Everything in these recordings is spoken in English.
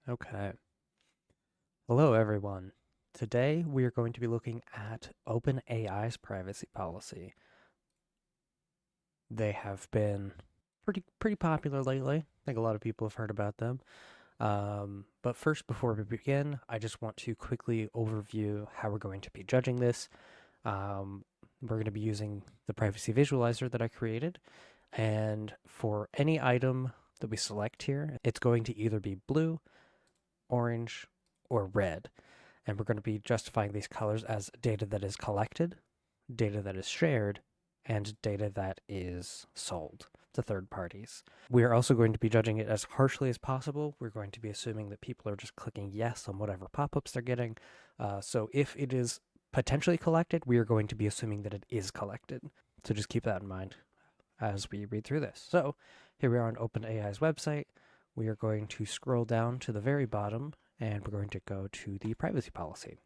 Okay. Hello, everyone. Today we are going to be looking at OpenAI's privacy policy. They have been pretty popular lately. I think a lot of people have heard about them. But first, before we begin, I just want to quickly overview how we're going to be judging this. We're going to be using the privacy visualizer that I created, and for any item that we select here, it's going to either be blue, orange, or red. And we're going to be justifying these colors as data that is collected, data that is shared, and data that is sold to third parties. We are also going to be judging it as harshly as possible. We're going to be assuming that people are just clicking yes on whatever pop-ups they're getting. So if it is potentially collected, we are going to be assuming that it is collected. So just keep that in mind as we read through this. So here we are on OpenAI's website. We are going to scroll down to the very bottom and we're going to go to the privacy policy.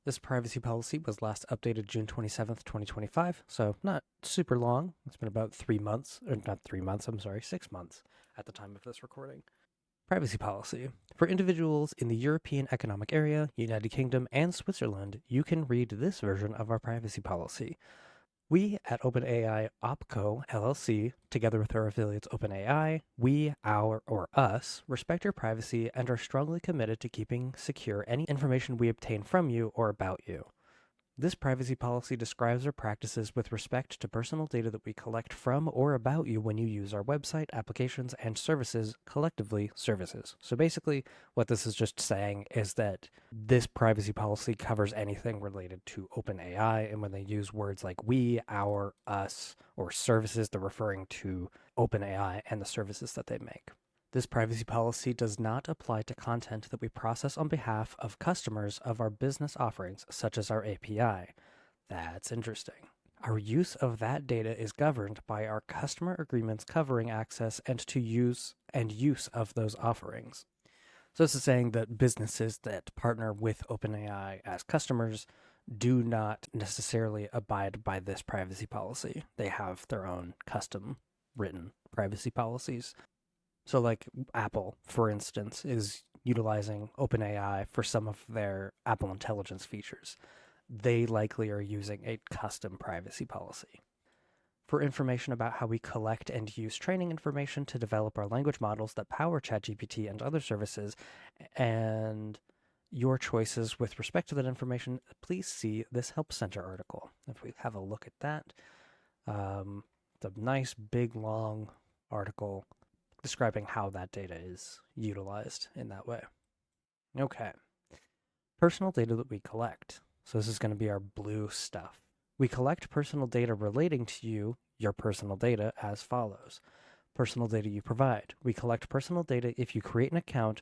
This privacy policy was last updated June 27th, 2025, so not super long. It's been about 3 months, or not 3 months, I'm sorry, 6 months at the time of this recording. Privacy policy. For individuals in the European Economic Area, United Kingdom, and Switzerland, you can read this version of our privacy policy. We at OpenAI OpCo LLC, together with our affiliates OpenAI, we, our, or us, respect your privacy and are strongly committed to keeping secure any information we obtain from you or about you. This privacy policy describes our practices with respect to personal data that we collect from or about you when you use our website, applications, and services, collectively services. So basically, what this is just saying is that this privacy policy covers anything related to OpenAI, and when they use words like we, our, us, or services, they're referring to OpenAI and the services that they make. This privacy policy does not apply to content that we process on behalf of customers of our business offerings, such as our API. That's interesting. Our use of that data is governed by our customer agreements covering access and use of those offerings. So this is saying that businesses that partner with OpenAI as customers do not necessarily abide by this privacy policy. They have their own custom written privacy policies. So, like Apple, for instance, is utilizing OpenAI for some of their Apple Intelligence features. They likely are using a custom privacy policy. For information about how we collect and use training information to develop our language models that power ChatGPT and other services, and your choices with respect to that information, please see this Help Center article. If we have a look at that, it's a nice, big, long article describing how that data is utilized in that way. Okay. Personal data that we collect. So this is going to be our blue stuff. We collect personal data relating to you, your personal data, as follows. Personal data you provide. We collect personal data if you create an account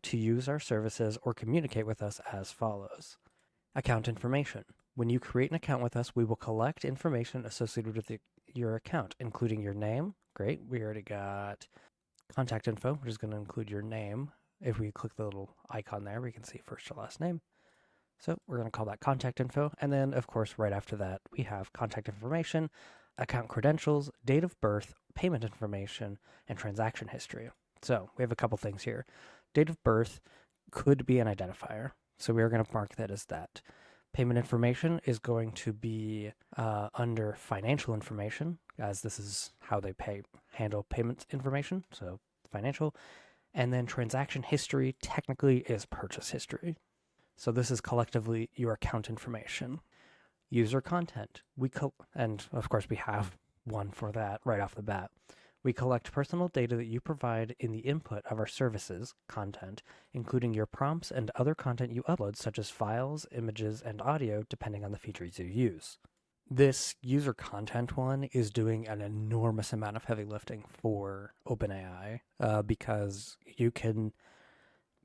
to use our services or communicate with us as follows. Account information. When you create an account with us, we will collect information associated with your account, including your name. Great. We already got contact info, which is going to include your name. If we click the little icon there, we can see first to last name. So we're going to call that contact info. And then, of course, right after that, we have contact information, account credentials, date of birth, payment information, and transaction history. So we have a couple things here. Date of birth could be an identifier. So we are going to mark that as that. Payment information is going to be under financial information, as this is how they handle payment information, so financial. And then transaction history technically is purchase history. So this is collectively your account information. User content. And of course we have one for that right off the bat. We collect personal data that you provide in the input of our services content, including your prompts and other content you upload, such as files, images, and audio, depending on the features you use. This user content one is doing an enormous amount of heavy lifting for OpenAI because you can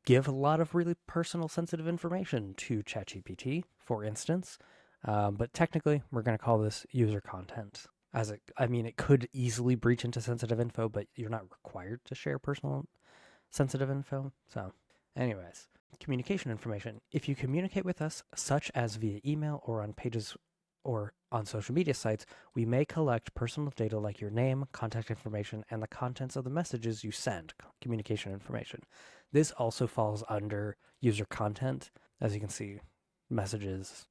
give a lot of really personal, sensitive information to ChatGPT, for instance. But technically, we're going to call this user content. It could easily breach into sensitive info, but you're not required to share personal sensitive info. So, anyways, communication information. If you communicate with us, such as via email or on pages or on social media sites, we may collect personal data like your name, contact information, and the contents of the messages you send, communication information. This also falls under user content, as you can see, messages,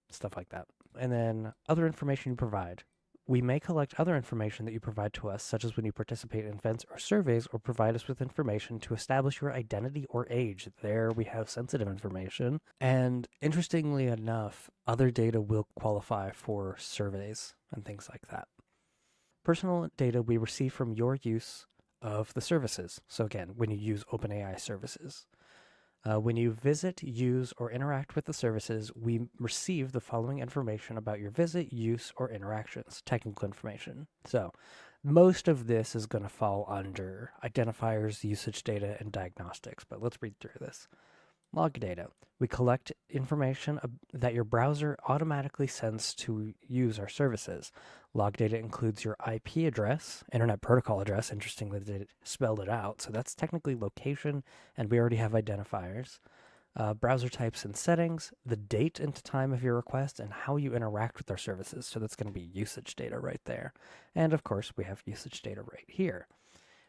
stuff like that. And then other information you provide. We may collect other information that you provide to us, such as when you participate in events or surveys or provide us with information to establish your identity or age. There we have sensitive information. And interestingly enough, other data will qualify for surveys and things like that. Personal data we receive from your use of the services. So again, when you use OpenAI services. When you visit, use, or interact with the services, we receive the following information about your visit, use, or interactions, technical information. So most of this is going to fall under identifiers, usage data, and diagnostics, but let's read through this. Log data. We collect information that your browser automatically sends to use our services. Log data includes your IP address, Internet Protocol address. Interestingly, they spelled it out. So that's technically location, and we already have identifiers. Browser types and settings, the date and time of your request, and how you interact with our services. So that's going to be usage data right there. And of course, we have usage data right here.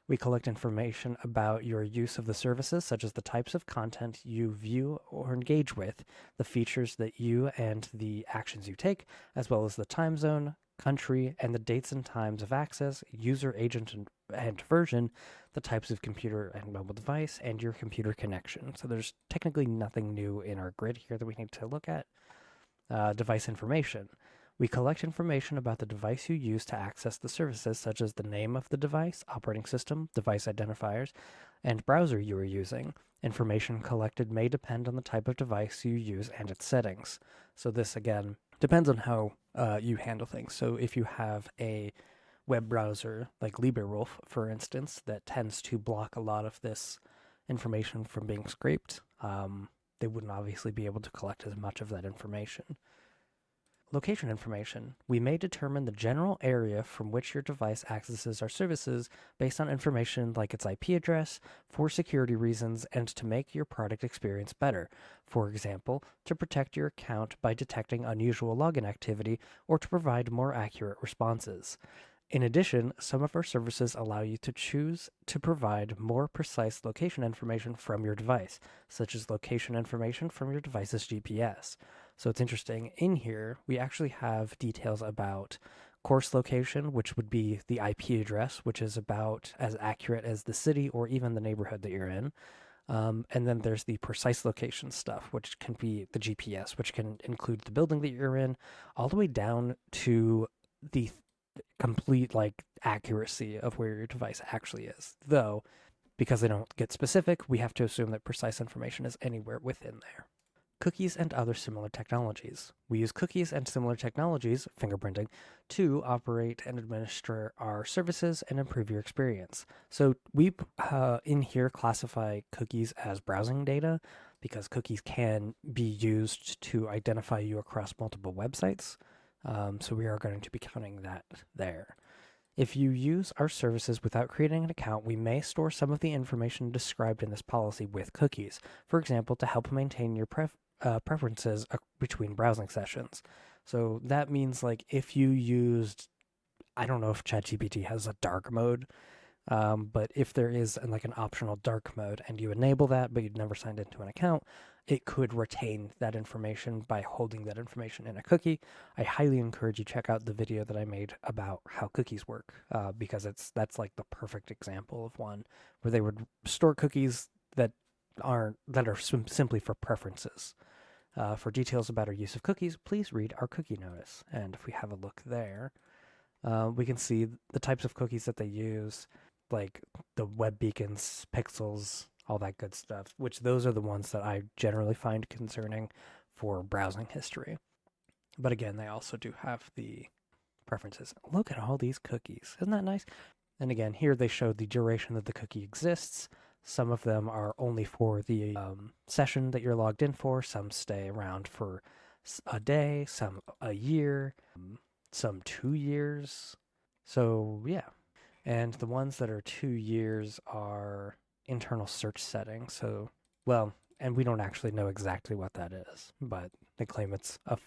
We collect information about your use of the services, such as the types of content you view or engage with, the features that you and the actions you take, as well as the time zone, country, and the dates and times of access, user agent and version, the types of computer and mobile device, and your computer connection. So there's technically nothing new in our grid here that we need to look at. Device information. We collect information about the device you use to access the services, such as the name of the device, operating system, device identifiers, and browser you are using. Information collected may depend on the type of device you use and its settings. So this, again, depends on how you handle things. So if you have a web browser like LibreWolf, for instance, that tends to block a lot of this information from being scraped, they wouldn't obviously be able to collect as much of that information. Location information. We may determine the general area from which your device accesses our services based on information like its IP address for security reasons and to make your product experience better. For example, to protect your account by detecting unusual login activity or to provide more accurate responses. In addition, some of our services allow you to choose to provide more precise location information from your device, such as location information from your device's GPS. So it's interesting. In here, we actually have details about course location, which would be the IP address, which is about as accurate as the city or even the neighborhood that you're in. And then there's the precise location stuff, which can be the GPS, which can include the building that you're in, all the way down to the complete accuracy of where your device actually is. Though, because they don't get specific, we have to assume that precise information is anywhere within there. Cookies and other similar technologies. We use cookies and similar technologies, fingerprinting, to operate and administer our services and improve your experience. So we in here classify cookies as browsing data because cookies can be used to identify you across multiple websites. So we are going to be counting that there. If you use our services without creating an account, we may store some of the information described in this policy with cookies, for example, to help maintain your preferences between browsing sessions. So that means if you used, I don't know if ChatGPT has a dark mode, but if there is an optional dark mode and you enable that, but you'd never signed into an account, it could retain that information by holding that information in a cookie. I highly encourage you check out the video that I made about how cookies work, because that's the perfect example of one where they would store cookies that are simply for preferences. For details about our use of cookies, please read our cookie notice. And if we have a look there, we can see the types of cookies that they use, like the web beacons, pixels, all that good stuff, which those are the ones that I generally find concerning for browsing history. But again, they also do have the preferences. Look at all these cookies. Isn't that nice? And again, here they show the duration that the cookie exists. Some of them are only for the session that you're logged in for. Some stay around for a day, some a year, some 2 years. So yeah. And the ones that are 2 years are internal search settings. So, well, and we don't actually know exactly what that is, but they claim it's a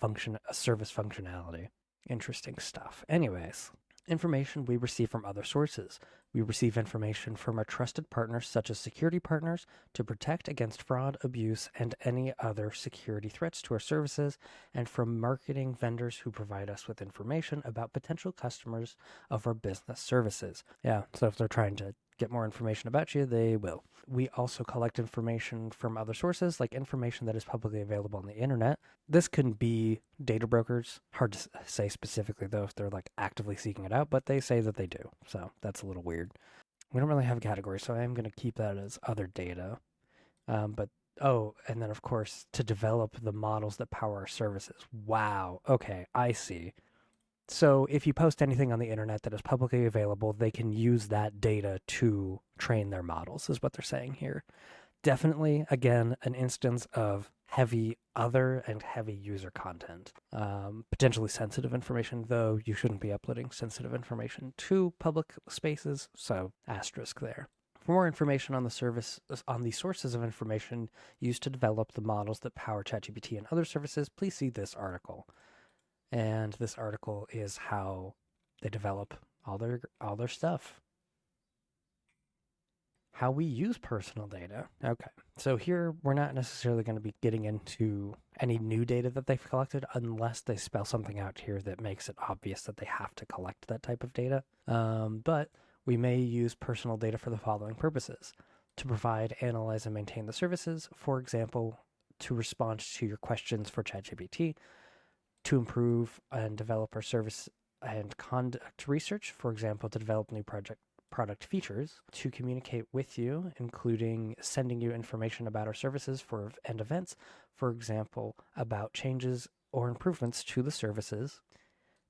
service functionality. Interesting stuff. Anyways, information we receive from other sources. We receive information from our trusted partners, such as security partners, to protect against fraud, abuse, and any other security threats to our services, and from marketing vendors who provide us with information about potential customers of our business services. Yeah, so if they're trying to get more information about you, they will. We also collect information from other sources, like information that is publicly available on the internet. This can be data brokers. Hard to say specifically, though, if they're like actively seeking it out, but they say that they do. So that's a little weird. We don't really have a category, so I am going to keep that as other data. And then of course, to develop the models that power our services. Wow. Okay, I see. So if you post anything on the internet that is publicly available, they can use that data to train their models, is what they're saying here. Definitely, again, an instance of heavy other and heavy user content. Potentially sensitive information, though you shouldn't be uploading sensitive information to public spaces, so asterisk there. For more information on the sources of information used to develop the models that power ChatGPT and other services, please see this article. And this article is how they develop all their stuff. How we use personal data. Okay, so here we're not necessarily going to be getting into any new data that they've collected unless they spell something out here that makes it obvious that they have to collect that type of data. But we may use personal data for the following purposes: to provide, analyze, and maintain the services. For example, to respond to your questions for ChatGPT, to improve and develop our service and conduct research, for example, to develop new product features, to communicate with you, including sending you information about our services and events, for example, about changes or improvements to the services,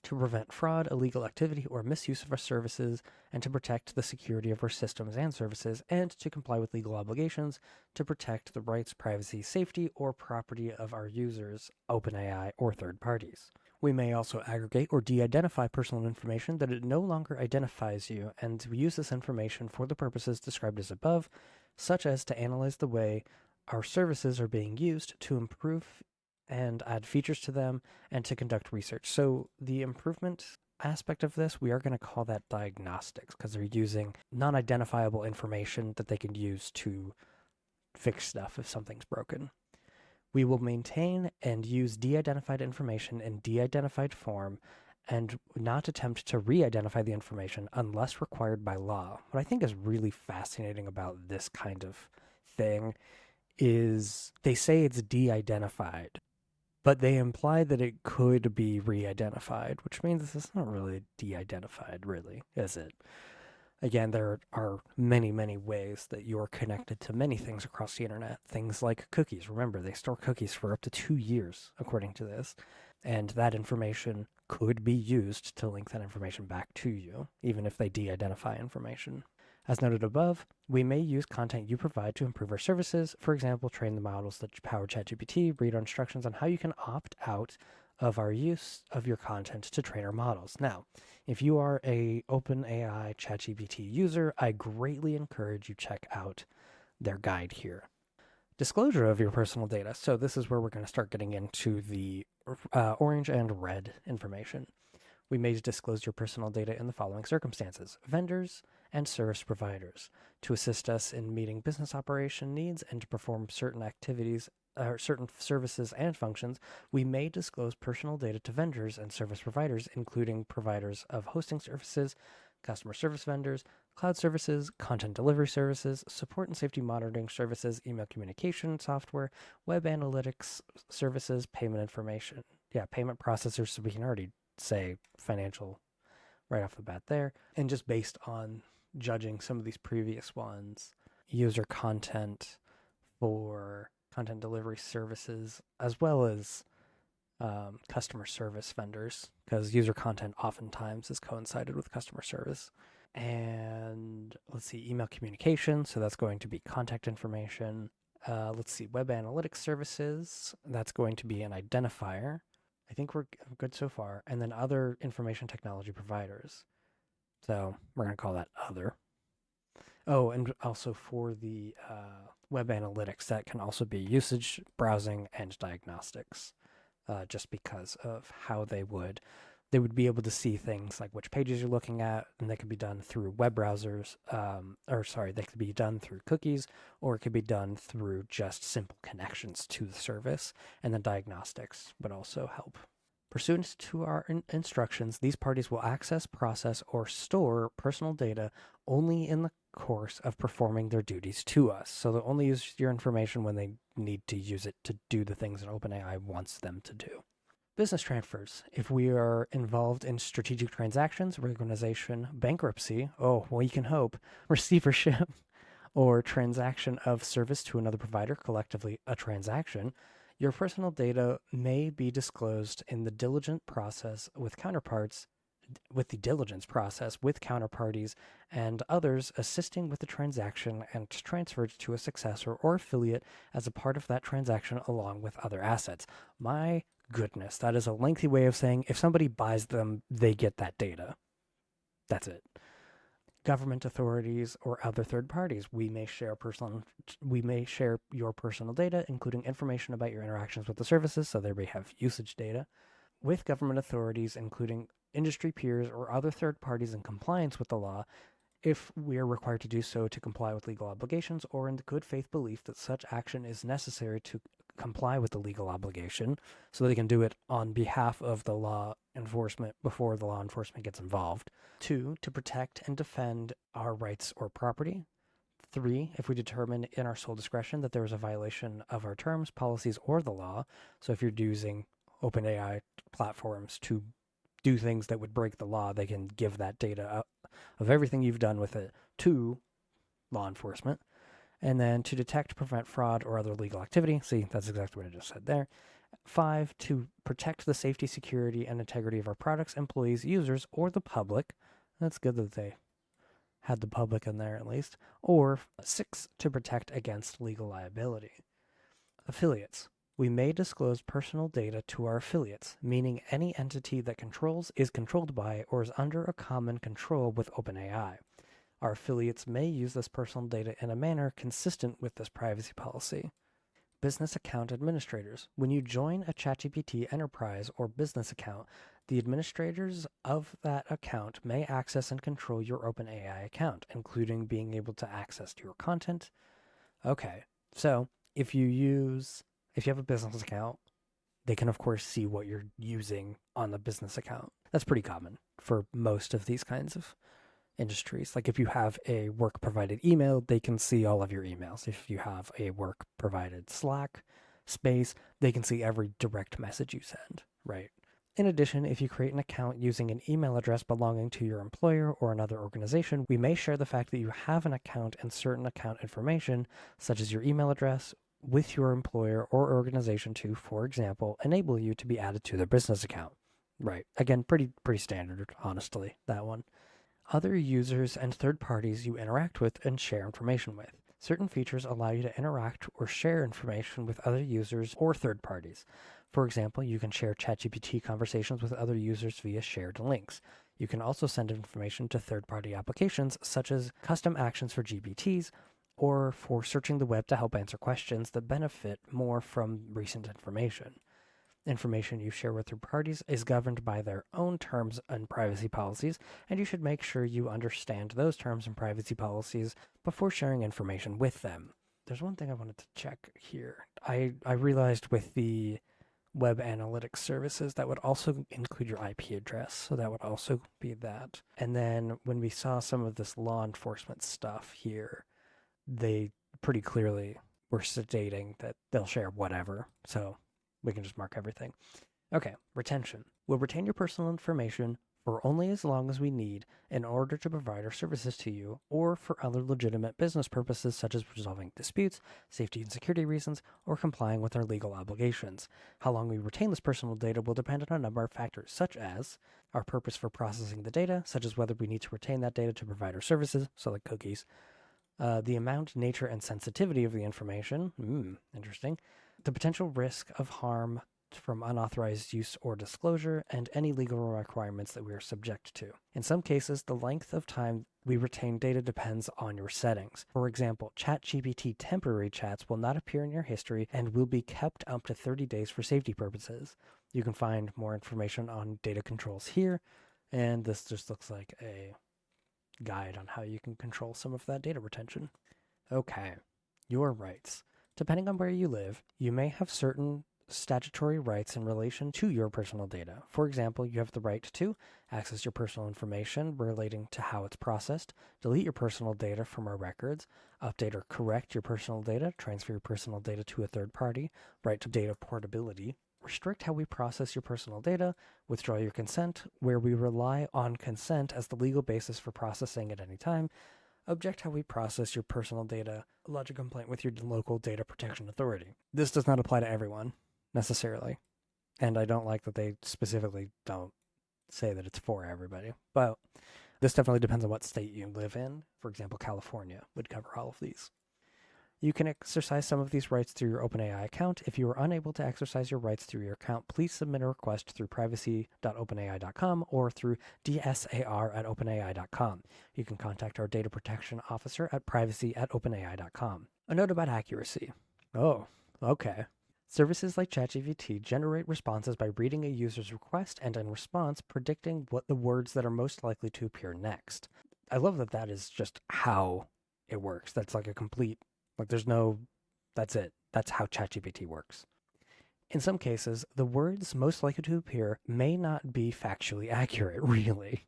to prevent fraud, illegal activity, or misuse of our services, and to protect the security of our systems and services, and to comply with legal obligations to protect the rights, privacy, safety, or property of our users, OpenAI, or third parties. We may also aggregate or de-identify personal information that it no longer identifies you, and we use this information for the purposes described as above, such as to analyze the way our services are being used to improve and add features to them, and to conduct research. So the improvement aspect of this, we are going to call that diagnostics, because they're using non-identifiable information that they can use to fix stuff if something's broken. We will maintain and use de-identified information in de-identified form and not attempt to re-identify the information unless required by law. What I think is really fascinating about this kind of thing is they say it's de-identified, but they imply that it could be re-identified, which means it's not really de-identified, really, is it? Again, there are many, many ways that you're connected to many things across the internet. Things like cookies. Remember, they store cookies for up to 2 years, according to this. And that information could be used to link that information back to you, even if they de-identify information. As noted above, we may use content you provide to improve our services. For example, train the models that power ChatGPT, read our instructions on how you can opt out of our use of your content to train our models. Now, if you are a OpenAI ChatGPT user, I greatly encourage you check out their guide here. Disclosure of your personal data. So this is where we're going to start getting into the orange and red information. We may disclose your personal data in the following circumstances: vendors and service providers, to assist us in meeting business operation needs and to perform certain activities or certain services and functions. We may disclose personal data to vendors and service providers, including providers of hosting services, customer service vendors, cloud services, content delivery services, support and safety monitoring services, email communication software, web analytics services, payment information. Yeah, payment processors, so we can already say financial right off the bat there. And just based on judging some of these previous ones, user content for content delivery services, as well as customer service vendors, because user content oftentimes is coincided with customer service. And let's see, email communication, so that's going to be contact information. Let's see, web analytics services, that's going to be an identifier. I think we're good so far. And then other information technology providers. So we're going to call that other. Oh, and also for the web analytics that can also be usage, browsing, and diagnostics, just because of how they would be able to see things like which pages you're looking at, and they could be done through web browsers, they could be done through cookies, or it could be done through just simple connections to the service, and then diagnostics would also help. Pursuant to our instructions, these parties will access, process, or store personal data only in the course of performing their duties to us. So they'll only use your information when they need to use it to do the things that OpenAI wants them to do. Business transfers. If we are involved in strategic transactions, reorganization, bankruptcy, oh, well, you can hope, receivership, or transaction of service to another provider, collectively a transaction, your personal data may be disclosed in the diligent process with counterparts, with the diligence process with counterparties and others assisting with the transaction and transferred to a successor or affiliate as a part of that transaction along with other assets. My goodness, that is a lengthy way of saying if somebody buys them, they get that data. That's it. Government authorities or other third parties. We may share your personal data, including information about your interactions with the services, so there we have usage data, with government authorities, including industry peers or other third parties in compliance with the law, if we are required to do so to comply with legal obligations or in the good faith belief that such action is necessary to comply with the legal obligation, so they can do it on behalf of the law enforcement before the law enforcement gets involved. 2, to protect and defend our rights or property. 3, if we determine in our sole discretion that there is a violation of our terms, policies, or the law. So if you're using OpenAI platforms to do things that would break the law, they can give that data of everything you've done with it to law enforcement. And then to detect, prevent fraud or other legal activity. See, that's exactly what I just said there. 5, to protect the safety, security, and integrity of our products, employees, users, or the public. That's good that they had the public in there at least. Or 6, to protect against legal liability. Affiliates. We may disclose personal data to our affiliates, meaning any entity that controls, is controlled by, or is under a common control with OpenAI. Our affiliates may use this personal data in a manner consistent with this privacy policy. Business account administrators. When you join a ChatGPT enterprise or business account, the administrators of that account may access and control your OpenAI account, including being able to access your content. Okay, so if you have a business account, they can of course see what you're using on the business account. That's pretty common for most of these kinds of industries. Like if you have a work provided email, they can see all of your emails. If you have a work provided Slack space, they can see every direct message you send, right? In addition, if you create an account using an email address belonging to your employer or another organization, we may share the fact that you have an account and certain account information, such as your email address, with your employer or organization to, for example, enable you to be added to their business account. Right. Again, pretty standard, honestly, that one. Other users and third parties you interact with and share information with. Certain features allow you to interact or share information with other users or third parties. For example, you can share ChatGPT conversations with other users via shared links. You can also send information to third-party applications such as custom actions for GPTs or for searching the web to help answer questions that benefit more from recent information. Information you share with third parties is governed by their own terms and privacy policies, and you should make sure you understand those terms and privacy policies before sharing information with them. There's one thing I wanted to check here. I realized with the web analytics services, that would also include your IP address, so that would also be that. And then when we saw some of this law enforcement stuff here, they pretty clearly were stating that they'll share whatever, so we can just mark everything. Okay, retention. We'll retain your personal information for only as long as we need in order to provide our services to you or for other legitimate business purposes such as resolving disputes, safety and security reasons, or complying with our legal obligations. How long we retain this personal data will depend on a number of factors such as our purpose for processing the data, such as whether we need to retain that data to provide our services, so like cookies, the amount, nature, and sensitivity of the information, interesting, the potential risk of harm from unauthorized use or disclosure, and any legal requirements that we are subject to. In some cases, the length of time we retain data depends on your settings. For example, ChatGPT temporary chats will not appear in your history and will be kept up to 30 days for safety purposes. You can find more information on data controls here, and this just looks like a guide on how you can control some of that data retention. Okay, your rights. Depending on where you live, you may have certain statutory rights in relation to your personal data. For example, you have the right to access your personal information relating to how it's processed, delete your personal data from our records, update or correct your personal data, transfer your personal data to a third party, right to data portability, restrict how we process your personal data, withdraw your consent, where we rely on consent as the legal basis for processing at any time, object how we process your personal data, lodge a complaint with your local data protection authority. This does not apply to everyone, necessarily. And I don't like that they specifically don't say that it's for everybody. But this definitely depends on what state you live in. For example, California would cover all of these. You can exercise some of these rights through your OpenAI account. If you are unable to exercise your rights through your account, please submit a request through privacy.openai.com or through dsar@openai.com. You can contact our data protection officer at privacy@openai.com. A note about accuracy. Oh, okay. Services like ChatGPT generate responses by reading a user's request and, in response, predicting what the words that are most likely to appear next. I love that that is just how it works. That's like a complete... that's it. That's how ChatGPT works. In some cases, the words most likely to appear may not be factually accurate, really.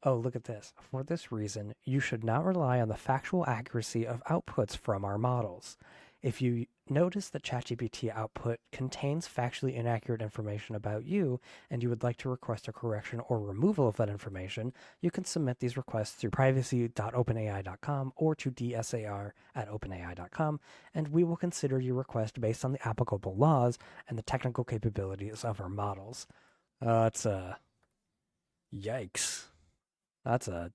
Oh, look at this. For this reason, you should not rely on the factual accuracy of outputs from our models. If you notice that ChatGPT output contains factually inaccurate information about you, and you would like to request a correction or removal of that information, you can submit these requests through privacy.openai.com or to dsar@openai.com, and we will consider your request based on the applicable laws and the technical capabilities of our models. Yikes. That's a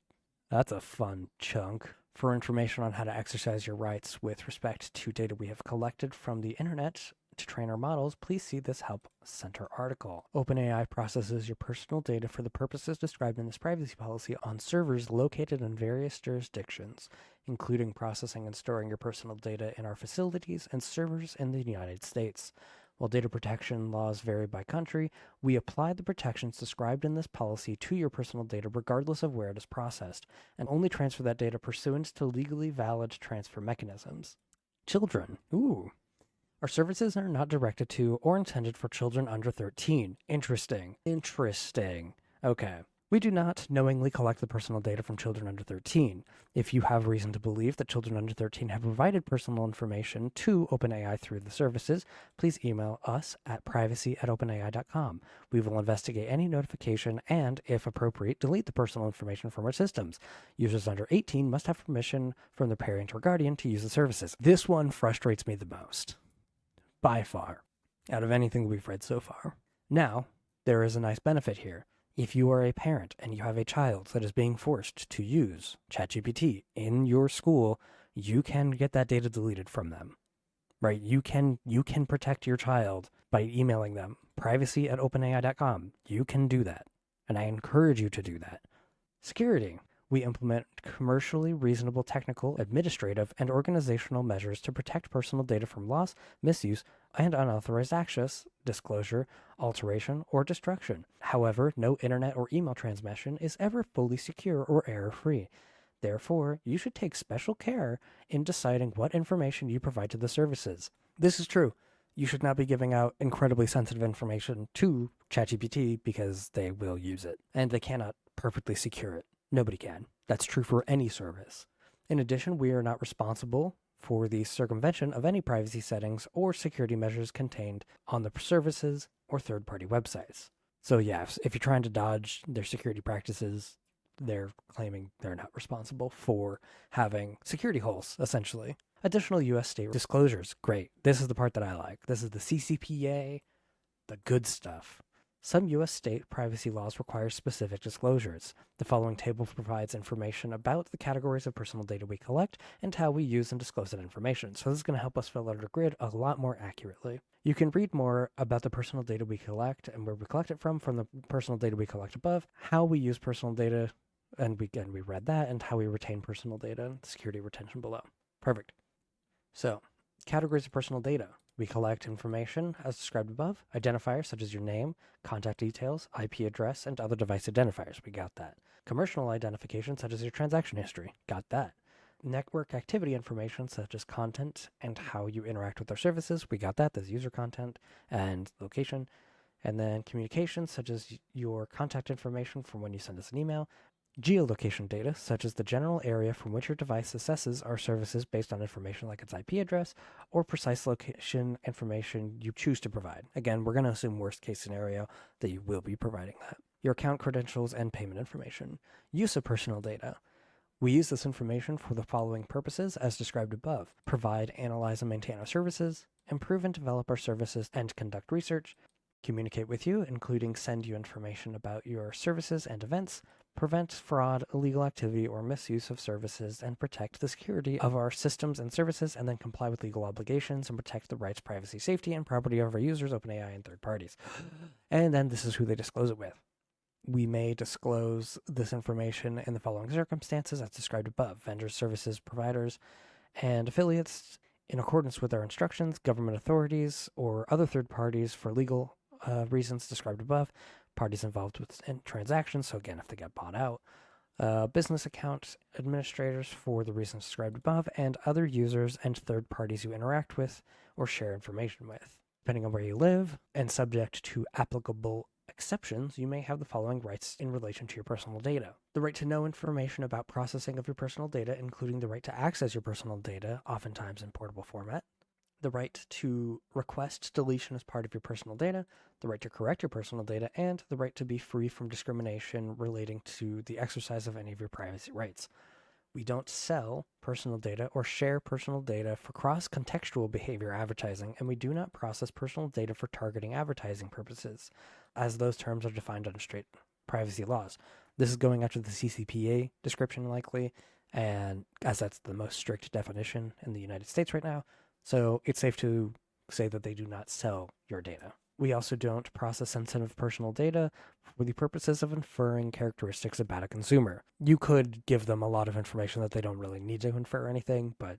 fun chunk. For information on how to exercise your rights with respect to data we have collected from the internet to train our models, please see this Help Center article. OpenAI processes your personal data for the purposes described in this privacy policy on servers located in various jurisdictions, including processing and storing your personal data in our facilities and servers in the United States. While data protection laws vary by country, we apply the protections described in this policy to your personal data regardless of where it is processed, and only transfer that data pursuant to legally valid transfer mechanisms. Children. Ooh. Our services are not directed to or intended for children under 13. Interesting. Okay. We do not knowingly collect the personal data from children under 13. If you have reason to believe that children under 13 have provided personal information to OpenAI through the services, please email us at privacy@openai.com. We will investigate any notification and, if appropriate, delete the personal information from our systems. Users under 18 must have permission from their parent or guardian to use the services. This one frustrates me the most, by far, out of anything we've read so far. Now, there is a nice benefit here. If you are a parent and you have a child that is being forced to use ChatGPT in your school, you can get that data deleted from them, right? You can protect your child by emailing them, privacy@openai.com. You can do that, and I encourage you to do that. Security. We implement commercially reasonable technical, administrative, and organizational measures to protect personal data from loss, misuse, and unauthorized access, disclosure, alteration, or destruction. However, no internet or email transmission is ever fully secure or error-free. Therefore, you should take special care in deciding what information you provide to the services. This is true. You should not be giving out incredibly sensitive information to ChatGPT because they will use it, and they cannot perfectly secure it. Nobody can. That's true for any service. In addition, we are not responsible for the circumvention of any privacy settings or security measures contained on the services or third-party websites. So yeah, if you're trying to dodge their security practices, they're claiming they're not responsible for having security holes, essentially. Additional U.S. state disclosures. Great. This is the part that I like. This is the CCPA, the good stuff. Some U.S. state privacy laws require specific disclosures. The following table provides information about the categories of personal data we collect and how we use and disclose that information. So this is going to help us fill out our grid a lot more accurately. You can read more about the personal data we collect and where we collect it from the personal data we collect above, how we use personal data, and we read that, and how we retain personal data and security retention below. Perfect. So, categories of personal data. We collect information as described above, identifiers such as your name, contact details, IP address, and other device identifiers. We got that. Commercial identification such as your transaction history. Got that. Network activity information such as content and how you interact with our services. We got that. There's user content and location. And then communication such as your contact information from when you send us an email. Geolocation data, such as the general area from which your device assesses our services based on information like its IP address or precise location information you choose to provide. Again, we're going to assume worst case scenario that you will be providing that. Your account credentials and payment information. Use of personal data. We use this information for the following purposes as described above. Provide, analyze, and maintain our services, improve and develop our services, and conduct research, communicate with you, including send you information about your services and events, prevent fraud, illegal activity, or misuse of services, and protect the security of our systems and services, and then comply with legal obligations and protect the rights, privacy, safety, and property of our users, OpenAI, and third parties. And then this is who they disclose it with. We may disclose this information in the following circumstances as described above. Vendors, services, providers, and affiliates in accordance with our instructions, government authorities, or other third parties for legal reasons described above, parties involved with transactions, so again, if they get bought out, business account administrators for the reasons described above, and other users and third parties you interact with or share information with. Depending on where you live and subject to applicable exceptions, you may have the following rights in relation to your personal data. The right to know information about processing of your personal data, including the right to access your personal data, oftentimes in portable format. The right to request deletion as part of your personal data, the right to correct your personal data, and the right to be free from discrimination relating to the exercise of any of your privacy rights. We don't sell personal data or share personal data for cross-contextual behavior advertising, and we do not process personal data for targeting advertising purposes, as those terms are defined under state privacy laws. This is going after the CCPA description likely, and as that's the most strict definition in the United States right now, so it's safe to say that they do not sell your data. We also don't process sensitive personal data for the purposes of inferring characteristics about a consumer. You could give them a lot of information that they don't really need to infer anything, but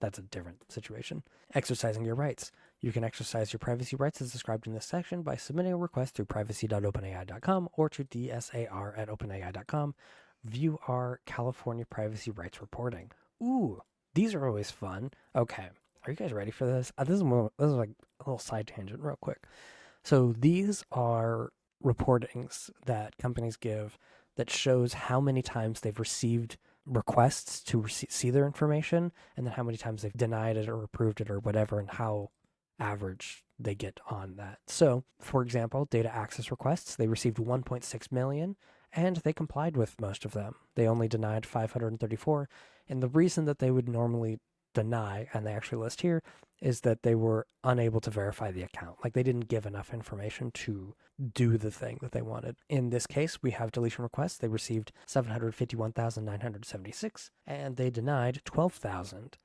that's a different situation. Exercising your rights. You can exercise your privacy rights as described in this section by submitting a request through privacy.openai.com or to dsar@openai.com. View our California privacy rights reporting. Ooh, these are always fun. Okay. Are you guys ready for this? This is like a little side tangent real quick. So these are reportings that companies give that shows how many times they've received requests to see their information and then how many times they've denied it or approved it or whatever and how average they get on that. So, for example, data access requests, they received 1.6 million and they complied with most of them. They only denied 534. And the reason that they would normally deny, and they actually list here, is that they were unable to verify the account. Like they didn't give enough information to do the thing that they wanted. In this case, we have deletion requests. They received 751,976 and they denied 12,000.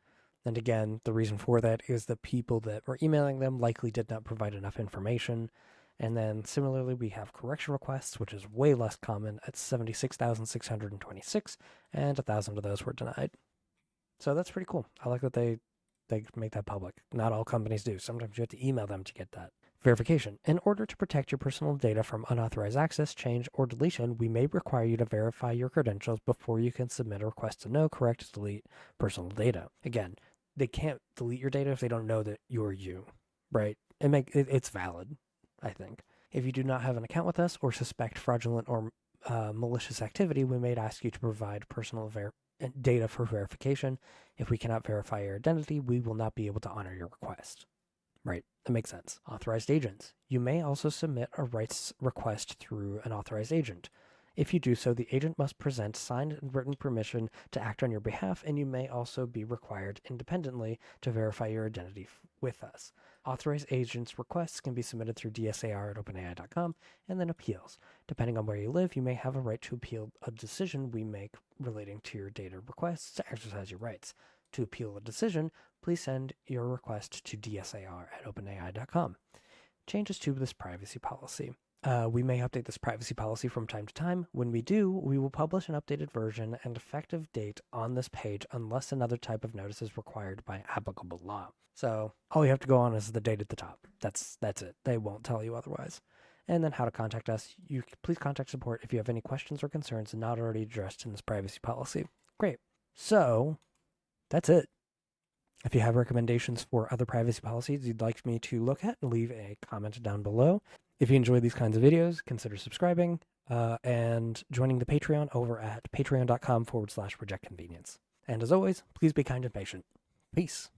And again, the reason for that is the people that were emailing them likely did not provide enough information. And then similarly, we have correction requests, which is way less common at 76,626, and 1,000 of those were denied. So that's pretty cool. I like that they make that public. Not all companies do. Sometimes you have to email them to get that. Verification. In order to protect your personal data from unauthorized access, change, or deletion, we may require you to verify your credentials before you can submit a request to know, correct, delete personal data. Again, they can't delete your data if they don't know that you're you, right? It's valid, I think. If you do not have an account with us or suspect fraudulent or malicious activity, we may ask you to provide personal data for verification. If we cannot verify your identity, we will not be able to honor your request. Right, that makes sense. Authorized agents. You may also submit a rights request through an authorized agent. If you do so, the agent must present signed and written permission to act on your behalf, and you may also be required independently to verify your identity with us. Authorized agents' requests can be submitted through dsar@openai.com and then appeals. Depending on where you live, you may have a right to appeal a decision we make relating to your data requests to exercise your rights. To appeal a decision, please send your request to dsar@openai.com. Changes to this privacy policy. We may update this privacy policy from time to time. When we do, we will publish an updated version and effective date on this page unless another type of notice is required by applicable law. So all you have to go on is the date at the top. That's it. They won't tell you otherwise. And then how to contact us. You please contact support if you have any questions or concerns not already addressed in this privacy policy. Great. So that's it. If you have recommendations for other privacy policies you'd like me to look at, leave a comment down below. If you enjoy these kinds of videos, consider subscribing and joining the Patreon over at patreon.com/projectconvenience. And as always, please be kind and patient. Peace.